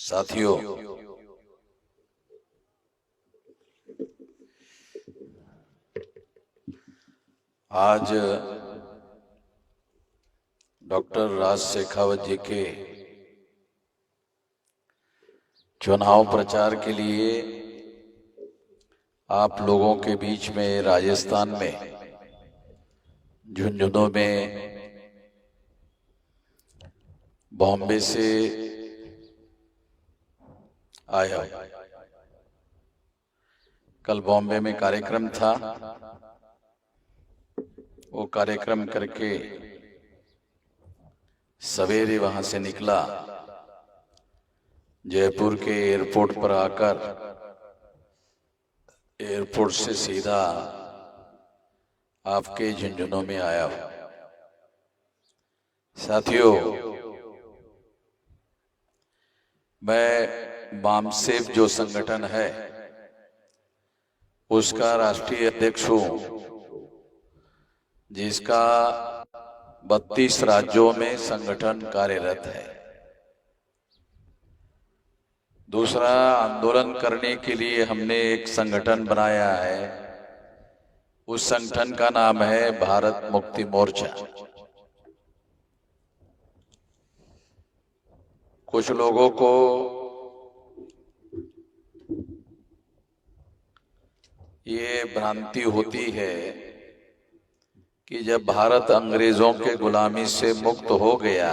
साथियों, आज डॉक्टर राज शेखावत जी के चुनाव प्रचार के लिए आप लोगों के बीच में राजस्थान में झुंझुनू में बॉम्बे से आया। कल बॉम्बे में कार्यक्रम था, वो कार्यक्रम करके सवेरे वहां से निकला। जयपुर के एयरपोर्ट पर आकर एयरपोर्ट से सीधा आपके झुंझुनू में आया। साथियों, मैं बामसेफ जो संगठन है उसका राष्ट्रीय अध्यक्ष हूं, जिसका 32 राज्यों में संगठन कार्यरत है। दूसरा, आंदोलन करने के लिए हमने एक संगठन बनाया है। उस संगठन का नाम है भारत मुक्ति मोर्चा। कुछ लोगों को ये भ्रांति होती है कि जब भारत अंग्रेजों के गुलामी से मुक्त हो गया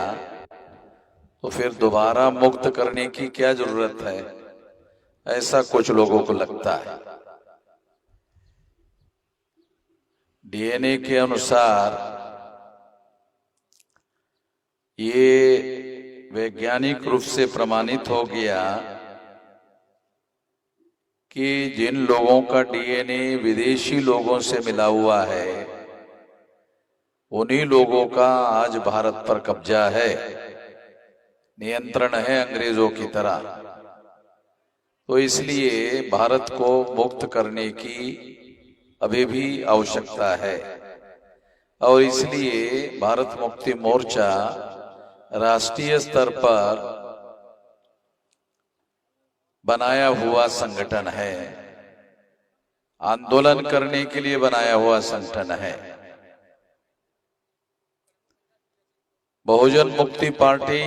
तो फिर दोबारा मुक्त करने की क्या जरूरत है, ऐसा कुछ लोगों को लगता है। डीएनए के अनुसार ये वैज्ञानिक रूप से प्रमाणित हो गया कि जिन लोगों का डीएनए विदेशी लोगों से मिला हुआ है, उन्हीं लोगों का आज भारत पर कब्जा है, नियंत्रण है अंग्रेजों की तरह। तो इसलिए भारत को मुक्त करने की अभी भी आवश्यकता है, और इसलिए भारत मुक्ति मोर्चा राष्ट्रीय स्तर पर बनाया हुआ संगठन है, आंदोलन करने के लिए बनाया हुआ संगठन है। बहुजन मुक्ति party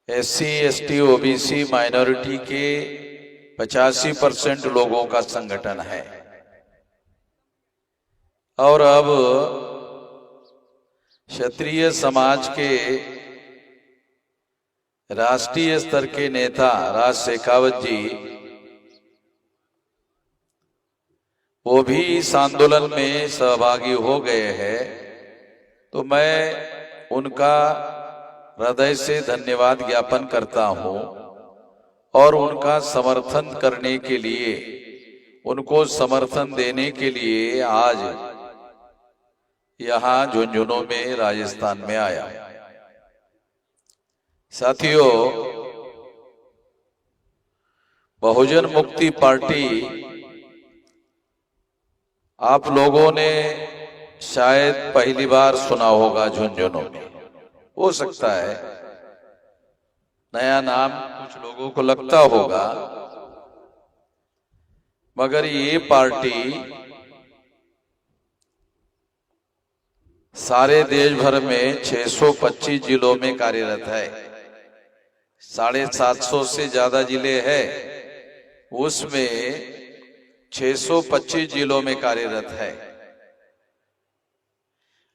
SC, ST, OBC, minority के 85% लोगों का संगठन है। और अब क्षत्रिय समाज के राष्ट्रीय स्तर के नेता राज शेखावत जी, वो भी इस आंदोलन में सहभागी हो गए हैं। तो मैं उनका हृदय से धन्यवाद ज्ञापन करता हूं, और उनका समर्थन करने के लिए, उनको समर्थन देने के लिए आज यहां झुंझुनू में राजस्थान में आया। साथियों, बहुजन मुक्ति पार्टी आप लोगों ने शायद पहली बार सुना होगा झुंझुनू में। हो सकता है नया नाम कुछ लोगों को लगता होगा, मगर ये पार्टी सारे देश भर में 625 जिलों में कार्यरत है। 750 से ज्यादा जिले हैं, उसमें 625 जिलों में कार्यरत है।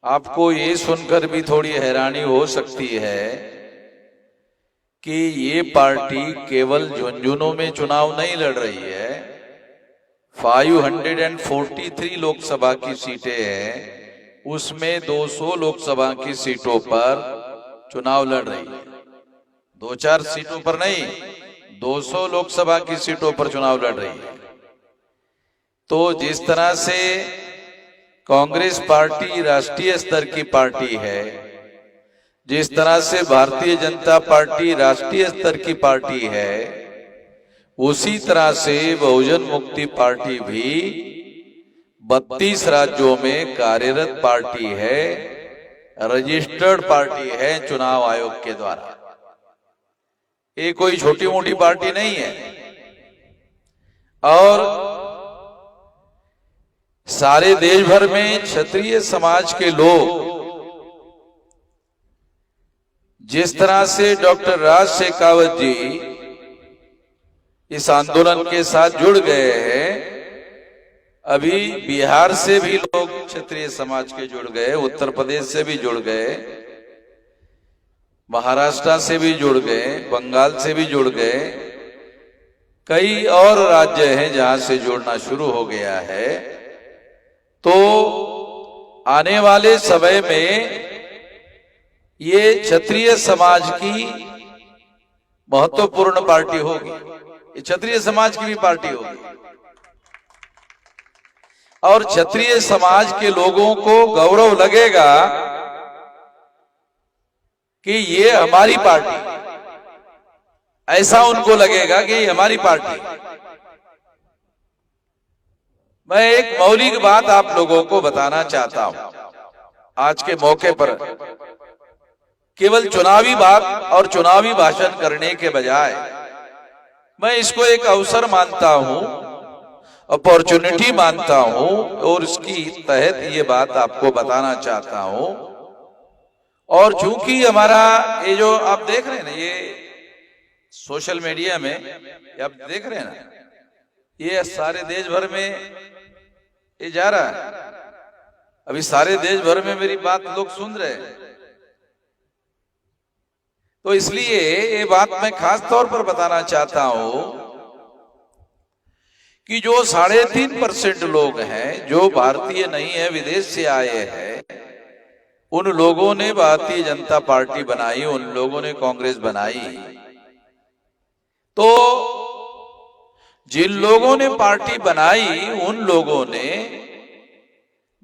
आपको ये सुनकर भी थोड़ी हैरानी हो सकती है कि ये पार्टी केवल झुंझुनू में चुनाव नहीं लड़ रही है। 543 लोकसभा की सीटें हैं, उसमें 200 लोकसभा की सीटों पर चुनाव लड़ रही है। 2-4 सीटों पर नहीं, 200 लोकसभा की सीटों पर चुनाव लड़ रही है। तो जिस तरह से कांग्रेस पार्टी राष्ट्रीय स्तर की पार्टी है, जिस तरह से भारतीय जनता पार्टी राष्ट्रीय स्तर की पार्टी है, उसी तरह से बहुजन मुक्ति पार्टी भी 32 राज्यों में कार्यरत पार्टी है, रजिस्टर्ड पार्टी है चुनाव आयोग के द्वारा। ये कोई छोटी मोटी पार्टी नहीं है। और सारे देश भर में क्षत्रिय समाज के लोग जिस तरह से डॉक्टर राज शेखावत जी इस आंदोलन के साथ जुड़ गए हैं, अभी बिहार से भी लोग क्षत्रिय समाज के जुड़ गए, उत्तर प्रदेश से भी जुड़ गए, महाराष्ट्र से भी जुड़ गए, बंगाल से भी जुड़ गए, कई और राज्य हैं जहां से जुड़ना शुरू हो गया है। तो आने वाले समय में ये क्षत्रिय समाज की महत्वपूर्ण पार्टी होगी, ये क्षत्रिय समाज की भी पार्टी होगी। और क्षत्रिय समाज के लोगों को गौरव लगेगा कि ये हमारी पार्टी, ऐसा उनको लगेगा कि ये हमारी पार्टी। मैं एक मौलिक बात आप लोगों को बताना चाहता हूं आज के मौके पर। केवल चुनावी बात और चुनावी भाषण करने के बजाय मैं इसको एक अवसर मानता हूं, अपॉर्चुनिटी मानता हूं, और इसकी तहत ये बात आपको बताना चाहता हूं। और चूंकि हमारा ये जो आप देख रहे हैं ना, ये सोशल मीडिया में आप देख रहे हैं ना, ये सारे देश भर में ये जा रहा है। अभी सारे देश भर में मेरी बात लोग सुन रहे हैं, तो इसलिए ये बात मैं खास तौर पर बताना चाहता हूं कि जो 3.5% लोग हैं जो भारतीय नहीं है, विदेश से आए हैं, उन लोगों ने भारतीय जनता पार्टी बनाई, उन लोगों ने कांग्रेस बनाई। तो जिन लोगों ने पार्टी बनाई, उन लोगों ने,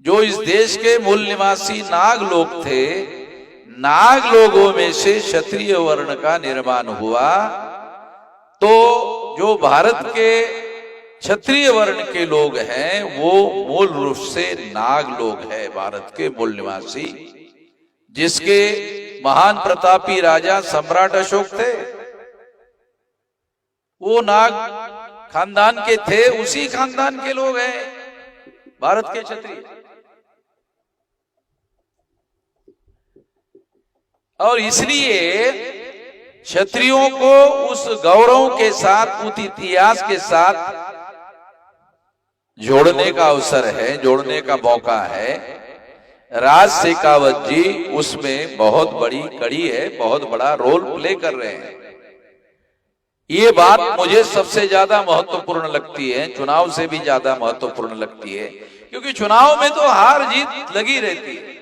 जो इस देश के मूल निवासी नाग लोग थे, नाग लोगों में से क्षत्रिय वर्ण का निर्माण हुआ। तो जो भारत के क्षत्रिय वर्ण के लोग हैं वो मूल रूप से नाग लोग हैं, भारत के मूल निवासी, जिसके महान प्रतापी राजा सम्राट अशोक थे, वो नाग खानदान के थे, उसी खानदान के लोग हैं भारत के क्षत्रिय। और इसलिए क्षत्रियों को उस गौरव के साथ, उस इतिहास के साथ जोड़ने का अवसर है, जोड़ने का मौका है। राज शेखावत जी उसमें बहुत बड़ी कड़ी है, बहुत बड़ा रोल प्ले कर रहे हैं। ये बात मुझे सबसे ज्यादा महत्वपूर्ण लगती है, चुनाव से भी ज्यादा महत्वपूर्ण लगती है, क्योंकि चुनाव में तो हार जीत लगी रहती है।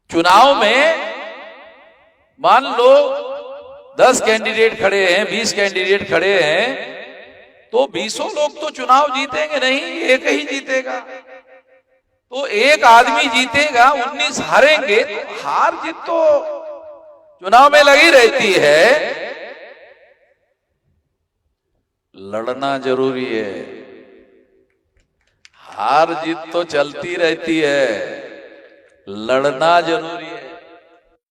चुनाव में मान लो 10 कैंडिडेट खड़े हैं, 20 कैंडिडेट खड़े हैं, तो 20 लोग तो चुनाव जीतेंगे नहीं, एक ही जीतेगा। तो एक आदमी जीतेगा, 19 हारेंगे, तो हार जीत तो चुनाव में लगी रहती है। लड़ना जरूरी है, हार जीत तो चलती रहती है, लड़ना जरूरी है।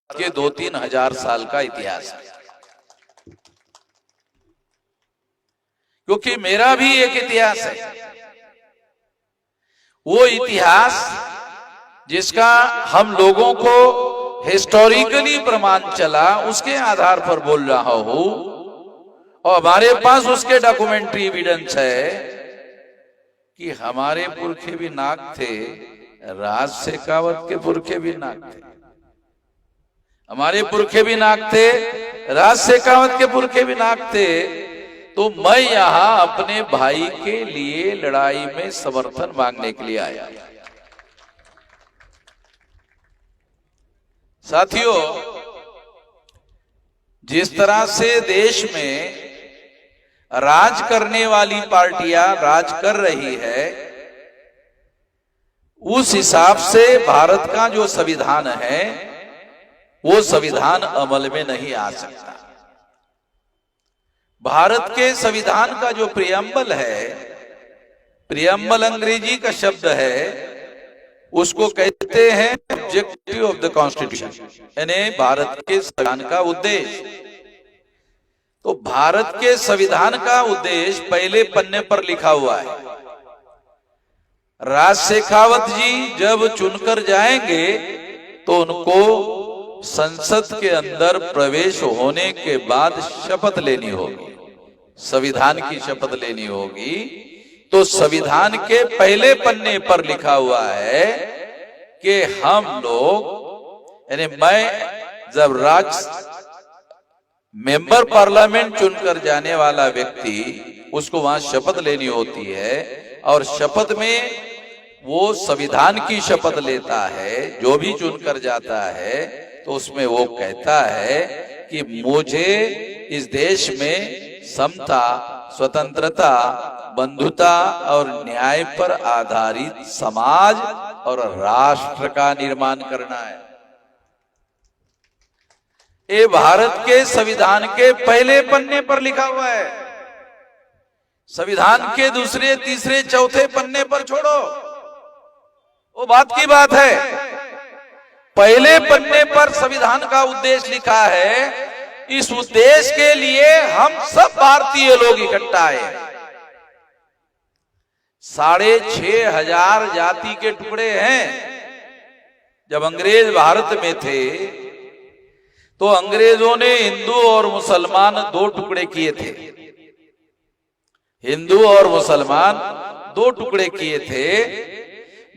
के 2-3 हजार साल का इतिहास है, क्योंकि मेरा भी एक इतिहास है। वो इतिहास जिसका हम लोगों को हिस्टोरिकली प्रमाण चला, उसके आधार पर बोल रहा हूं, और हमारे पास उसके डॉक्यूमेंट्री एविडेंस है कि हमारे पुरखे भी नाग थे, राज शेखावत के पुरखे भी नाग थे, हमारे पुरखे भी नाग थे, राज शेखावत के पुरखे भी नाग थे। तो मैं यहां अपने भाई के लिए लड़ाई में समर्थन मांगने के लिए आया। साथियों, जिस तरह से देश में राज करने वाली पार्टियां राज कर रही है, उस हिसाब से भारत का जो संविधान है वो संविधान अमल में नहीं आ सकता। भारत के संविधान का जो प्रियम्बल है, प्रियम्बल अंग्रेजी का शब्द है, उसको कहते हैं ऑब्जेक्टिव ऑफ द कॉन्स्टिट्यूशन, यानी भारत के संविधान का उद्देश्य। तो भारत के संविधान का उद्देश्य पहले पन्ने पर लिखा हुआ है। राज शेखावत जी जब चुनकर जाएंगे तो उनको संसद के अंदर प्रवेश होने के बाद शपथ लेनी होगी, संविधान की शपथ लेनी होगी। तो संविधान के पहले पन्ने पर लिखा हुआ है कि हम लोग, यानी मैं जब मेंबर पार्लियामेंट चुनकर जाने वाला व्यक्ति, उसको वहां शपथ लेनी होती है और शपथ में वो संविधान की शपथ लेता है, जो भी चुनकर जाता है, तो उसमें वो कहता है कि मुझे इस देश में समता, स्वतंत्रता, बंधुता और न्याय पर आधारित समाज और राष्ट्र का निर्माण करना है। ये भारत के संविधान के पहले पन्ने पर लिखा हुआ है। संविधान के दूसरे, तीसरे, चौथे पन्ने पर छोड़ो, वो बात की बात है। पहले पन्ने पर संविधान का उद्देश्य लिखा है। इस उद्देश्य के लिए हम सब भारतीय लोग इकट्ठा आए। 6,500 जाति के टुकड़े हैं। जब अंग्रेज भारत में थे तो अंग्रेजों ने हिंदू और मुसलमान दो टुकड़े किए थे। हिंदू और मुसलमान दो टुकड़े किए थे,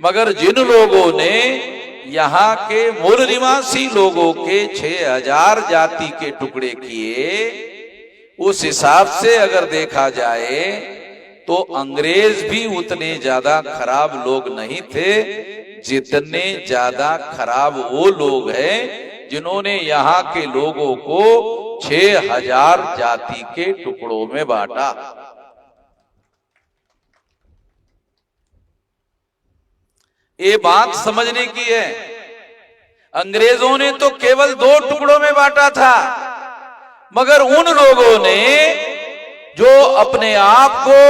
मगर जिन लोगों ने यहाँ के मूल निवासी लोगों के 6,000 जाति के टुकड़े किए, उस हिसाब से अगर देखा जाए तो अंग्रेज भी उतने ज्यादा खराब लोग नहीं थे जितने ज्यादा खराब वो लोग हैं जिन्होंने यहाँ के लोगों को 6,000 जाति के टुकड़ों में बांटा। ये बात समझने की है। अंग्रेजों ने तो केवल 2 टुकड़ों में बांटा था, मगर उन लोगों ने जो अपने आप को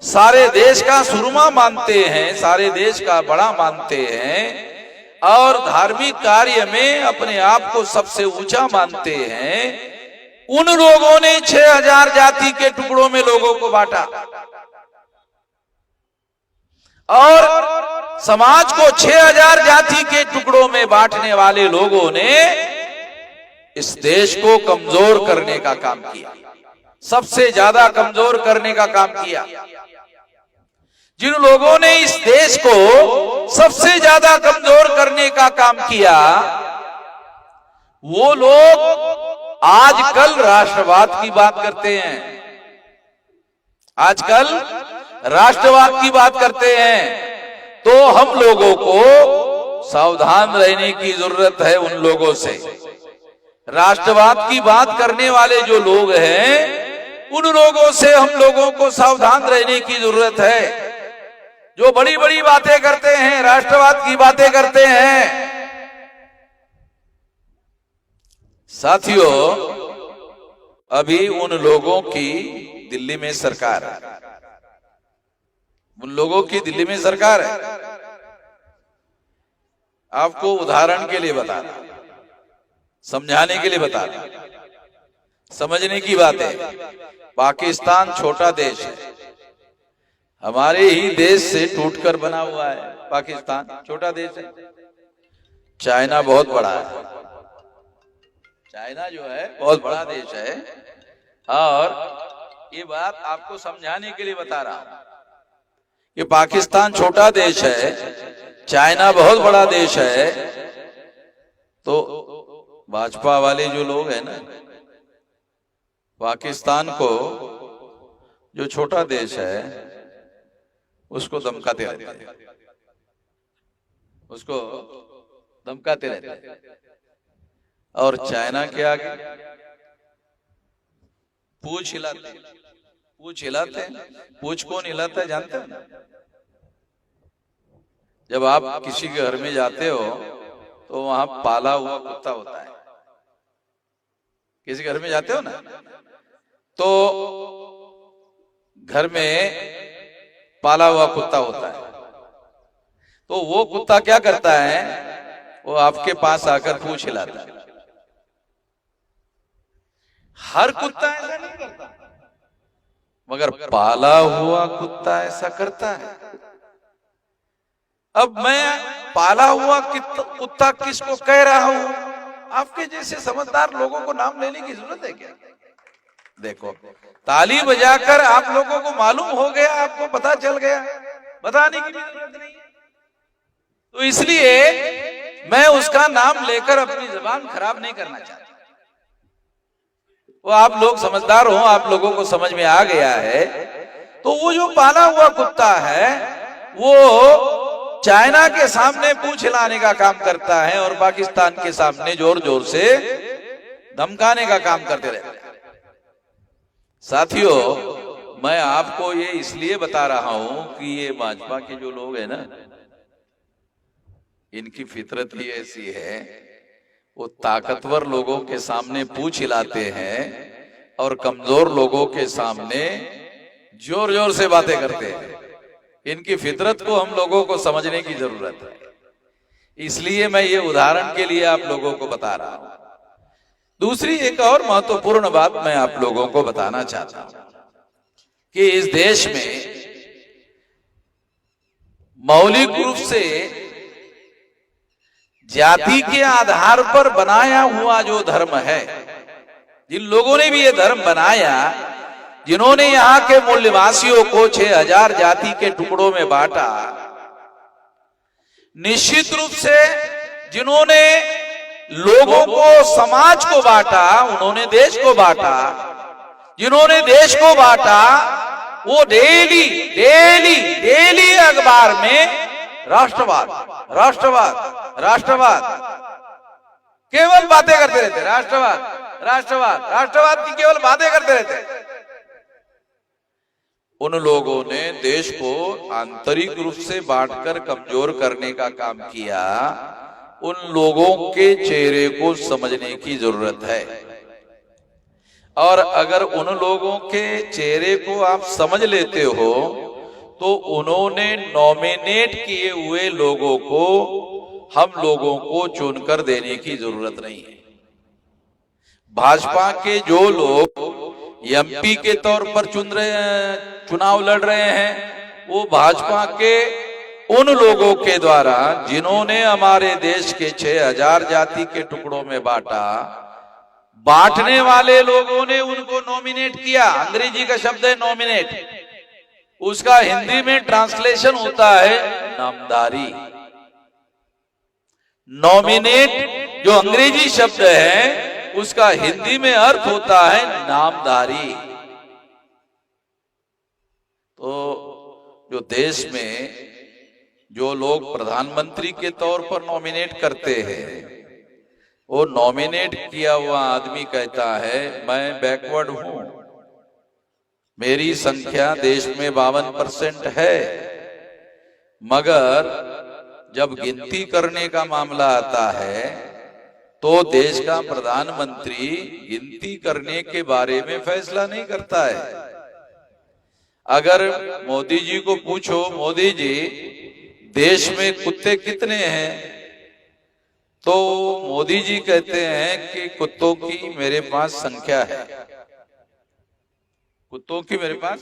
सारे देश का सुरमा मानते हैं, सारे देश का बड़ा मानते हैं और धार्मिक कार्य में अपने आप को सबसे ऊंचा मानते हैं, उन लोगों ने 6,000 जाति के टुकड़ों में लोगों को बांटा और समाज को 6,000 जाति के टुकड़ों में बांटने वाले लोगों ने इस देश को कमजोर करने का काम किया, सबसे ज्यादा कमजोर करने का काम किया। जिन लोगों ने इस देश को सबसे ज्यादा कमजोर करने का काम किया, वो लोग आजकल राष्ट्रवाद की बात करते हैं, आजकल राष्ट्रवाद की बात करते हैं। तो हम लोगों को सावधान रहने की जरूरत है उन लोगों से। राष्ट्रवाद की बात करने वाले जो लोग हैं, उन लोगों से हम लोगों को सावधान रहने की जरूरत है। जो बड़ी बड़ी बातें करते हैं, राष्ट्रवाद की बातें करते हैं। साथियों, अभी उन लोगों की दिल्ली में सरकार है, उन लोगों की दिल्ली में सरकार है। आपको उदाहरण के लिए बता रहा, समझाने के लिए बता रहा, समझने की बात है। पाकिस्तान छोटा देश है, हमारे ही देश से टूटकर बना हुआ है। पाकिस्तान छोटा देश है। चाइना बहुत बड़ा है, चाइना जो है बहुत बड़ा देश है। और ये बात आपको समझाने के लिए बता रहा हूं कि पाकिस्तान छोटा देश है, चाइना बहुत बड़ा देश है। तो भाजपा वाले जो लोग हैं ना, पाकिस्तान को जो छोटा देश है उसको धमकाते रहते हैं, उसको धमकाते रहते हैं। और चाइना के आगे पूछ हिलाते, पूछ हिलाते हैं। पूछ कौन हिलाता है जानते हो ना? जब आप किसी के घर में जाते हो तो वहां पाला हुआ कुत्ता होता है। किसी घर में जाते हो ना, तो घर में पाला हुआ कुत्ता होता है। तो वो कुत्ता क्या करता है, वो आपके पास आकर पूछ हिलाता है। हर कुत्ता ऐसा नहीं करता, मगर पाला हुआ कुत्ता ऐसा करता है। अब मैं पाला हुआ कुत्ता किसको कह रहा हूं? आपके जैसे समझदार लोगों को नाम लेने की जरूरत है क्या? देखो, ताली बजाकर आप लोगों को मालूम हो गया, आपको पता चल गया, बताने की भी जरूरत नहीं। तो इसलिए मैं उसका नाम लेकर अपनी जुबान खराब नहीं करना चाहता। वो आप लोग समझदार हो, आप लोगों को समझ में आ गया है। तो वो जो पाला हुआ कुत्ता है वो चाइना के सामने पूंछ हिलाने का काम करता है और पाकिस्तान के सामने जोर जोर से धमकाने का काम करते रहते हैं। साथियों, मैं आपको ये इसलिए बता रहा हूं कि ये भाजपा के जो लोग हैं ना, इनकी फितरत ही ऐसी है, वो ताकतवर लोगों के सामने पूंछ हिलाते हैं और कमजोर लोगों के सामने जोर जोर से बातें करते हैं। इनकी फितरत को हम लोगों को समझने की जरूरत है, इसलिए मैं ये उदाहरण के लिए आप लोगों को बता रहा हूं। दूसरी एक और महत्वपूर्ण बात मैं आप लोगों को बताना चाहता हूं कि इस देश में मौलिक रूप से जाति के आधार पर बनाया हुआ जो धर्म है, जिन लोगों ने भी ये धर्म बनाया, जिन्होंने यहां के मूल निवासियों को 6000 जाति के टुकड़ों में बांटा, निश्चित रूप से जिन्होंने लोगों को, समाज को बांटा, उन्होंने देश को बांटा। जिन्होंने देश को बांटा वो डेली डेली डेली अखबार में राष्ट्रवाद राष्ट्रवाद राष्ट्रवाद केवल बातें करते रहते, राष्ट्रवाद राष्ट्रवाद राष्ट्रवाद की केवल बातें करते रहते। उन लोगों ने देश को आंतरिक रूप से बांटकर कमजोर करने का काम किया। उन लोगों के चेहरे को समझने की जरूरत है, और अगर उन लोगों के चेहरे को आप समझ लेते हो तो उन्होंने नॉमिनेट किए हुए लोगों को हम लोगों को चुनकर देने की जरूरत नहीं है। भाजपा के जो लोग एमपी के तौर पर चुनाव लड़ रहे हैं, वो भाजपा के उन लोगों के द्वारा जिन्होंने हमारे देश के 6000 जाति के टुकड़ों में बांटा, बांटने वाले लोगों ने उनको नॉमिनेट किया। अंग्रेजी का शब्द है नॉमिनेट, उसका हिंदी में ट्रांसलेशन होता है नामदारी। नॉमिनेट जो अंग्रेजी शब्द है उसका हिंदी में अर्थ होता है नामदारी। तो जो देश में जो लोग प्रधानमंत्री के तौर पर नॉमिनेट करते हैं, वो नॉमिनेट किया हुआ आदमी कहता है मैं बैकवर्ड हूं, मेरी संख्या देश में 52% है, मगर जब गिनती करने का मामला आता है तो देश का प्रधानमंत्री गिनती करने के बारे में फैसला नहीं करता है। अगर मोदी जी को पूछो, मोदी जी देश में कुत्ते कितने हैं, तो मोदी जी कहते हैं कि कुत्तों की मेरे पास संख्या है, कुत्तों की मेरे पास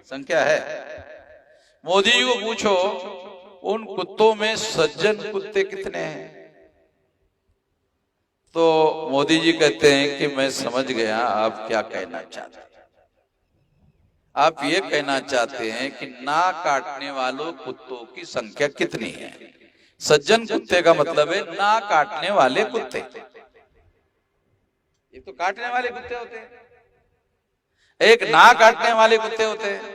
संख्या है। मोदी जी को पूछो उन कुत्तों में सज्जन कुत्ते कितने हैं, तो मोदी जी कहते हैं कि मैं समझ गया आप क्या कहना चाहते हैं। आप ये कहना चाहते हैं कि ना काटने वालों कुत्तों की संख्या कितनी है। सज्जन कुत्ते का मतलब है ना काटने वाले कुत्ते। एक तो काटने वाले कुत्ते होते हैं, एक ना काटने वाले कुत्ते होते हैं।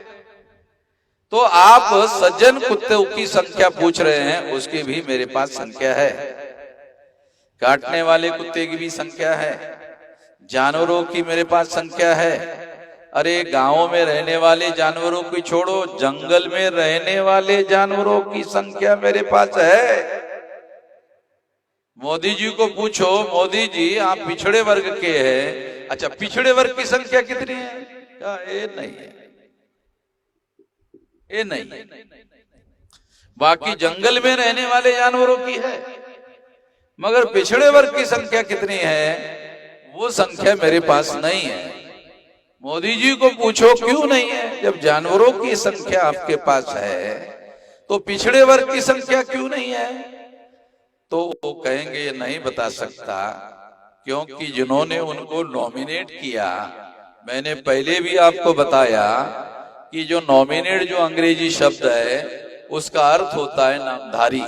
तो आप सज्जन कुत्तों की संख्या पूछ रहे हैं, उसकी भी मेरे पास संख्या है, काटने वाले कुत्ते की भी संख्या है, जानवरों की मेरे पास संख्या है। अरे गांवों में रहने वाले जानवरों की छोड़ो, जंगल में रहने वाले जानवरों की संख्या मेरे पास है। मोदी जी को पूछो, मोदी जी आप पिछड़े वर्ग के हैं, अच्छा पिछड़े वर्ग की संख्या कितनी है? ये नहीं है, ये नहीं है। बाकी जंगल में रहने वाले जानवरों की है, मगर पिछड़े वर्ग की संख्या कितनी है वो संख्या मेरे पास नहीं है। मोदी जी को पूछो क्यों नहीं है? जब जानवरों की संख्या आपके पास है तो पिछड़े वर्ग की संख्या क्यों नहीं है? तो वो कहेंगे ये नहीं बता सकता, क्योंकि जिन्होंने उनको नॉमिनेट किया, मैंने पहले भी आपको बताया कि जो नॉमिनेट जो अंग्रेजी शब्द है उसका अर्थ होता है नामधारी।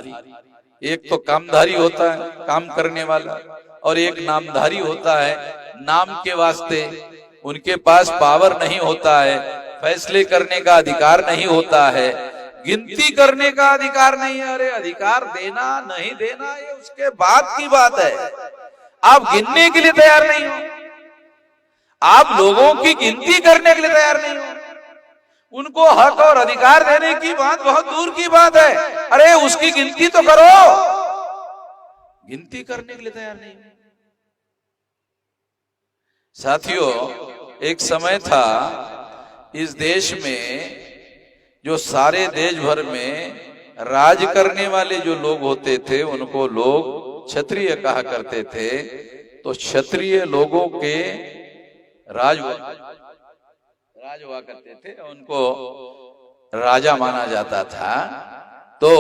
एक तो कामधारी होता है, काम करने वाला, और एक नामधारी होता है नाम के वास्ते। उनके पास पावर नहीं होता है, फैसले करने का अधिकार नहीं होता है, गिनती करने का अधिकार नहीं है। अरे अधिकार देना नहीं देना ये उसके बाद की बात है। आप गिनने के लिए तैयार नहीं हो, आप लोगों की गिनती करने के लिए तैयार नहीं हो, उनको हक और अधिकार देने की बात बहुत दूर की बात है। अरे उसकी गिनती तो करो, गिनती करने के लिए तैयार नहीं। साथियों, एक समय था इस देश में जो सारे देश भर में राज करने वाले जो लोग होते थे उनको लोग क्षत्रिय कहा करते थे। तो क्षत्रिय लोगों के राज हुआ करते थे, उनको राजा माना जाता था। तो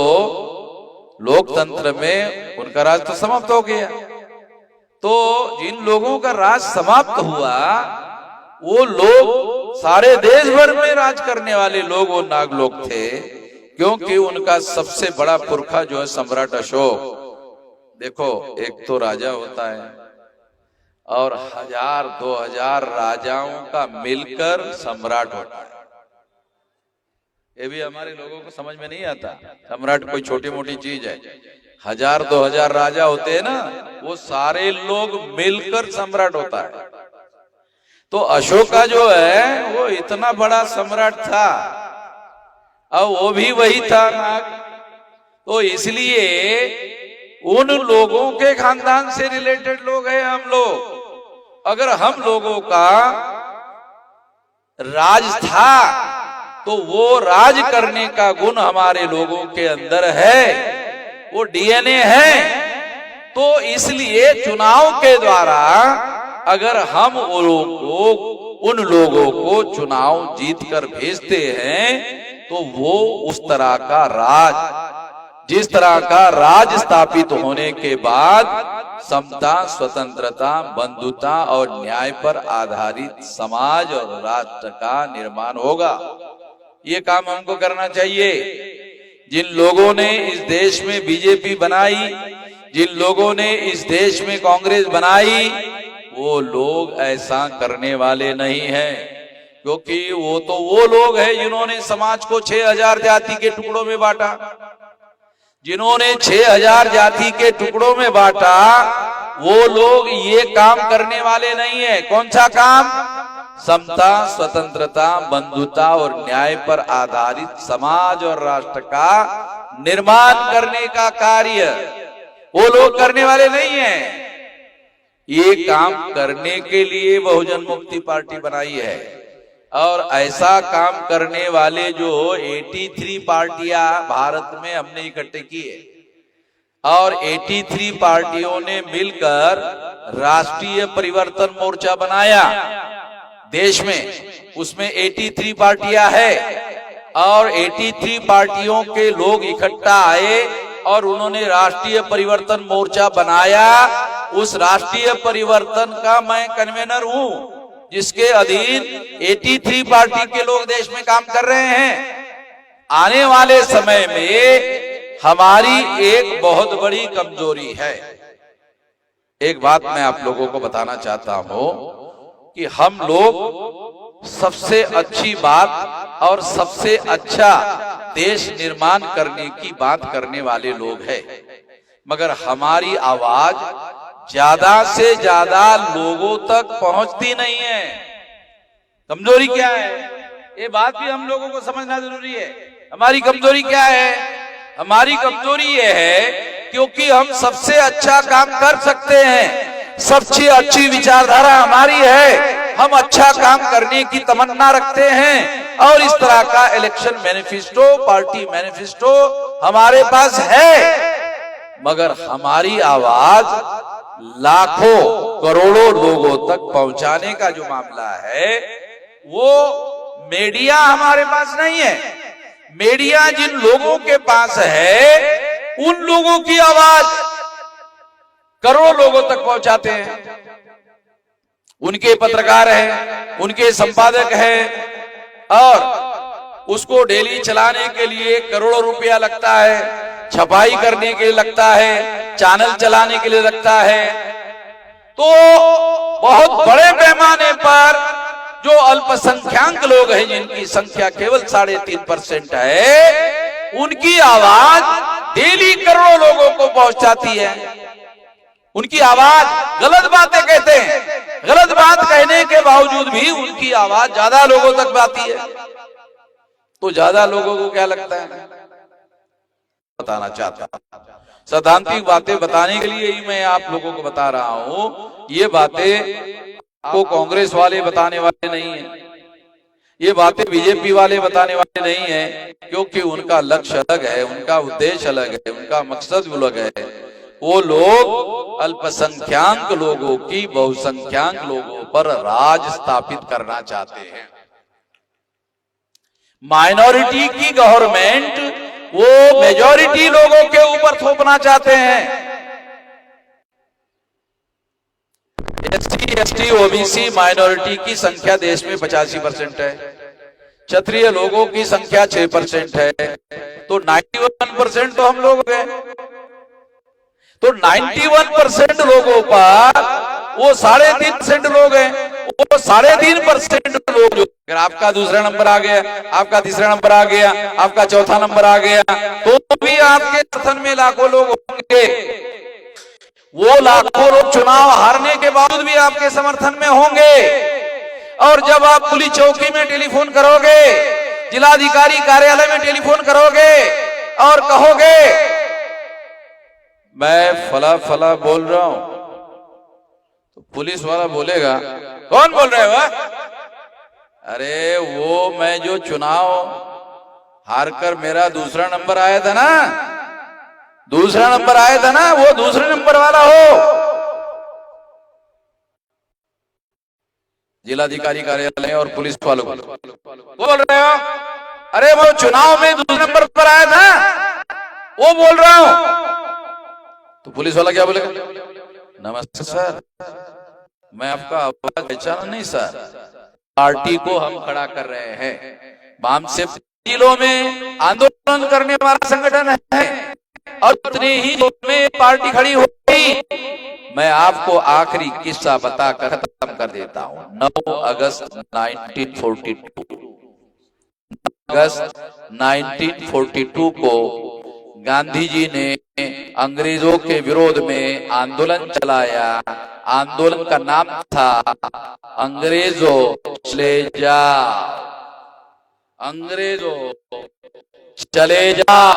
लोकतंत्र में उनका राज तो समाप्त हो गया। तो जिन लोगों का राज समाप्त हुआ वो लोग सारे देश भर में राज करने वाले लोग वो नागलोक थे, क्योंकि उनका सबसे बड़ा पुरखा जो है सम्राट अशोक। देखो, एक तो राजा होता है और 1000-2000 राजाओं का मिलकर सम्राट होता है। ये भी हमारे लोगों को समझ में नहीं आता। सम्राट कोई छोटी मोटी चीज है। 1000-2000 राजा होते हैं ना, वो सारे लोग मिलकर सम्राट होता है। तो अशोका जो है वो इतना बड़ा सम्राट था और वो भी वही था नाग। तो इसलिए उन लोगों के खानदान से रिलेटेड लोग हैं हम लोग। अगर हम लोगों का राज था तो वो राज करने का गुण हमारे लोगों के अंदर है, वो डीएनए है। तो इसलिए चुनाव के द्वारा अगर हम उन लोगों को चुनाव जीत कर भेजते हैं तो वो उस तरह का राज, जिस तरह का राज स्थापित होने के बाद समता, स्वतंत्रता, बंधुता और न्याय पर आधारित समाज और राष्ट्र का निर्माण होगा। ये काम हमको करना चाहिए। जिन लोगों ने इस देश में बीजेपी बनाई, जिन लोगों ने इस देश में कांग्रेस बनाई, वो लोग ऐसा करने वाले नहीं हैं, क्योंकि वो तो वो लोग हैं जिन्होंने समाज को 6000 जाति के टुकड़ों में बांटा। जिन्होंने 6000 जाति के टुकड़ों में बांटा वो लोग ये काम करने वाले नहीं है। कौन सा काम? समता, स्वतंत्रता, बंधुता और न्याय पर आधारित समाज और राष्ट्र का निर्माण करने का कार्य वो लोग करने वाले नहीं है। ये काम करने के लिए बहुजन मुक्ति पार्टी बनाई है, और ऐसा काम करने वाले जो 83 पार्टियां भारत में हमने इकट्ठे की है, और 83 पार्टियों ने मिलकर राष्ट्रीय परिवर्तन मोर्चा बनाया देश में। उसमें 83 पार्टियां है और 83 पार्टियों के लोग इकट्ठा आए और उन्होंने राष्ट्रीय परिवर्तन मोर्चा बनाया। उस राष्ट्रीय परिवर्तन का मैं कन्वेनर हूं, जिसके अधीन 83 पार्टी के लोग देश में काम कर रहे हैं। आने वाले समय में हमारी एक बहुत बड़ी कमजोरी है। एक बात मैं आप लोगों को बताना चाहता हूं कि हम लोग सबसे अच्छी बात और सबसे अच्छा देश निर्माण करने की बात करने वाले लोग हैं, मगर हमारी आवाज ज्यादा से ज्यादा लोगों तक पहुंचती नहीं है। कमजोरी क्या है? ये बात भी हम लोगों को समझना जरूरी है। हमारी कमजोरी क्या है? हमारी कमजोरी ये है क्योंकि हम सबसे अच्छा काम कर सकते हैं, सबसे अच्छी विचारधारा हमारी है, हम अच्छा काम करने की तमन्ना रखते हैं, और इस तरह का इलेक्शन मैनिफेस्टो, पार्टी मैनिफेस्टो हमारे पास है, मगर हमारी आवाज लाखों करोड़ों लोगों तक पहुंचाने का जो मामला है वो मीडिया हमारे पास नहीं है। मीडिया जिन लोगों के पास है उन लोगों की आवाज करोड़ों लोगों तक पहुंचाते हैं। उनके पत्रकार हैं, उनके संपादक हैं और उसको डेली चलाने के लिए करोड़ों रुपया लगता है, छपाई करने के लिए लगता है, चैनल चलाने के लिए लगता है। तो बहुत बड़े पैमाने पर जो अल्पसंख्यक लोग हैं जिनकी संख्या केवल 3.5% है, उनकी आवाज डेली करोड़ों लोगों को पहुंचाती है। उनकी आवाज गलत बातें कहते हैं, गलत बात कहने के बावजूद भी उनकी आवाज ज्यादा लोगों तक जाती है। तो ज्यादा लोगों को क्या लगता है, बताना चाहता सैद्धांतिक बातें बताने के लिए ही मैं आप लोगों को बता रहा हूं। ये बातें आपको कांग्रेस वाले बताने वाले नहीं है, ये बातें बीजेपी वाले बताने वाले नहीं है, क्योंकि उनका लक्ष्य अलग है, उनका उद्देश्य अलग है, उनका मकसद अलग है। वो लोग अल्पसंख्यक लोगों की बहुसंख्यक लोगों पर राज स्थापित करना चाहते हैं। माइनॉरिटी की गवर्नमेंट वो मेजॉरिटी लोगों के ऊपर थोपना चाहते हैं। एससी, एसटी, ओबीसी माइनॉरिटी की संख्या देश में 85% है, क्षत्रिय लोगों की संख्या 6% है, तो 91% तो हम लोग हैं। तो 91% लोगों पर वो 3.5% लोग हैं, वो 3.5% लोग जो, अगर आपका दूसरा नंबर आ गया, आपका तीसरा नंबर आ गया, आपका चौथा नंबर आ गया, तो भी आपके समर्थन में लाखों लोग होंगे। वो लाखों लोग चुनाव हारने के बावजूद भी आपके समर्थन में होंगे। और जब आप पुलिस चौकी में टेलीफोन करोगे, जिलाधिकारी कार्यालय में टेलीफोन करोगे और कहोगे मैं फला फला बोल रहा हूं, तो पुलिस वाला बोलेगा कौन बोल रहे हो? अरे वो मैं जो चुनाव हारकर मेरा दूसरा नंबर आया था ना, दूसरा नंबर आया था ना, वो दूसरे नंबर वाला हो। जिलाधिकारी कार्यालय और पुलिस वालों को बोल रहे हो, अरे वो चुनाव में दूसरे नंबर पर आया था, वो बोल रहा हूं। तो पुलिस वाला क्या बोलेगा? नमस्ते सर, मैं आपका आवाज पहचाना नहीं सर, पार्टी को हम खड़ा कर रहे हैं। वाम से जिलों में आंदोलन करने वाला संगठन है और उतने ही में पार्टी खड़ी हो गई। मैं आपको आखिरी किस्सा बताकर खत्म कर देता हूं। 9 अगस्त 1942 को गांधी जी ने अंग्रेजों के विरोध में आंदोलन चलाया। आंदोलन का नाम था अंग्रेजों चले जाओ, अंग्रेजों चले जाओ।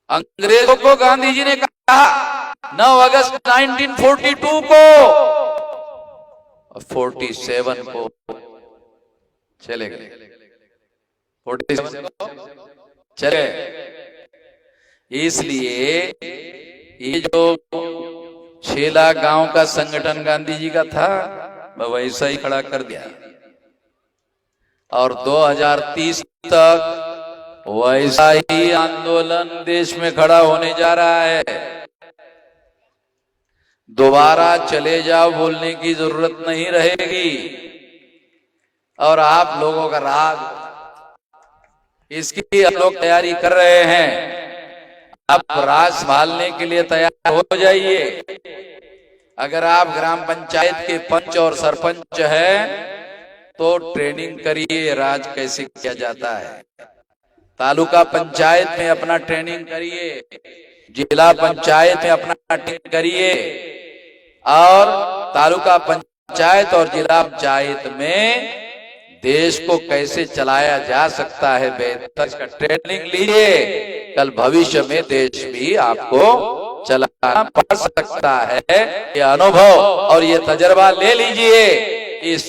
अंग्रेजों को गांधी जी ने कहा 9 अगस्त 1942 को, 47 को चले गए, 47 को चले। इसलिए ये जो छेला गांव का संगठन गांधी जी का था, मैं वैसा ही खड़ा कर दिया और 2030 तक वैसा ही आंदोलन देश में खड़ा होने जा रहा है। दोबारा चले जाओ बोलने की जरूरत नहीं रहेगी। और आप लोगों का राज, इसकी हम लोग तैयारी कर रहे हैं। आप राज संभालने के लिए तैयार हो जाइए। अगर आप ग्राम पंचायत के पंच और सरपंच हैं तो ट्रेनिंग करिए राज कैसे किया जाता है। तालुका पंचायत में अपना ट्रेनिंग करिए, जिला पंचायत में अपना ट्रेनिंग करिए और तालुका पंचायत और जिला पंचायत में देश को कैसे चलाया जा सकता है बेहतर का ट्रेनिंग लीजिए। कल भविष्य में देश भी आपको चलाना पड़ सकता है। ये अनुभव और ये तजर्बा ले लीजिए। इस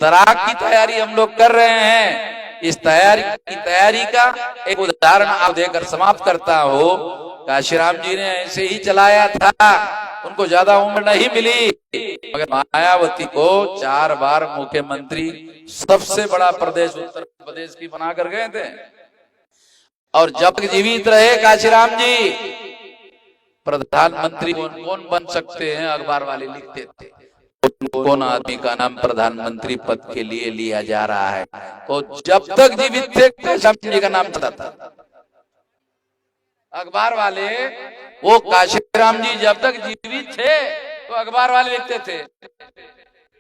तरह की तैयारी हम लोग कर रहे हैं। इस तैयारी का एक उदाहरण आप देकर समाप्त करता हूं। काशीराम जी ने ऐसे ही चलाया था, उनको ज्यादा उम्र नहीं मिली, मगर मायावती को 4 बार मुख्यमंत्री, सबसे बड़ा प्रदेश उत्तर प्रदेश की बना कर गए थे। और जब तक जीवित रहे काशीराम जी, प्रधानमंत्री कौन बन सकते हैं अखबार वाले लिखते थे, कौन आदमी का नाम प्रधानमंत्री पद के लिए लिया जा रहा है। तो जब तक जीवित थे काशीराम जी का नाम चलता था। अखबार वाले, वो काशीराम जी जब तक जीवित थे तो अखबार वाले लिखते थे,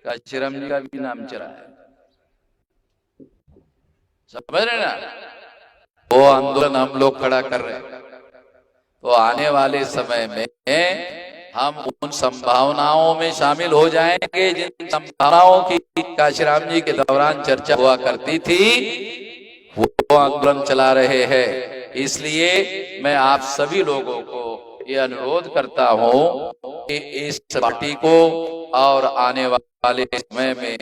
काशीराम जी का भी नाम चला है। समझ रहे ना? वो आंदोलन हम लोग खड़ा कर रहे हैं। तो आने वाले समय में हम उन संभावनाओं में शामिल हो जाएंगे जिन संभावनाओं की काशीराम जी के दौरान चर्चा हुआ करती थी, वो आंदोलन चला रहे हैं। इसलिए मैं आप सभी लोगों को ये अनुरोध करता हूं कि इस पार्टी को और आने वाले समय में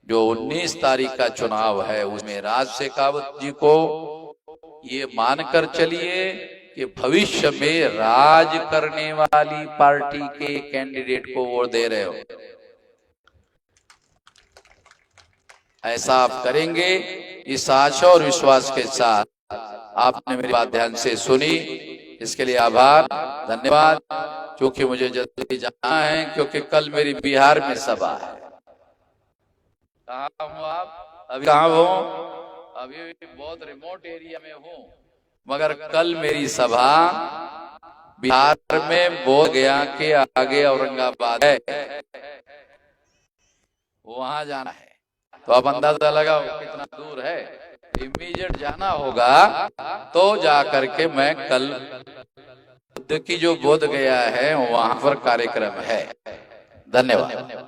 जो 19 तारीख का चुनाव है उसमें राज शेखावत जी को ये मानकर चलिए कि भविष्य में राज करने वाली पार्टी के कैंडिडेट को वोट दे रहे हो। ऐसा आप करेंगे, इस आशा और विश्वास के साथ आपने मेरी बात ध्यान से सुनी, इसके लिए आभार, धन्यवाद। क्योंकि मुझे जल्दी जाना है, क्योंकि कल मेरी बिहार में सभा है। कहाँ हूँ आप? अभी कहाँ हो? अभी बहुत रिमोट एरिया में हूँ, मगर कल मेरी सभा बिहार में बोध गया के आगे औरंगाबाद है, वहां जाना है। तो आप अंदाजा लगाओ कितना दूर है। इमीडिएट जाना होगा, तो जाकर के मैं कल बुद्ध की जो बोध गया है वहां पर कार्यक्रम है। धन्यवाद।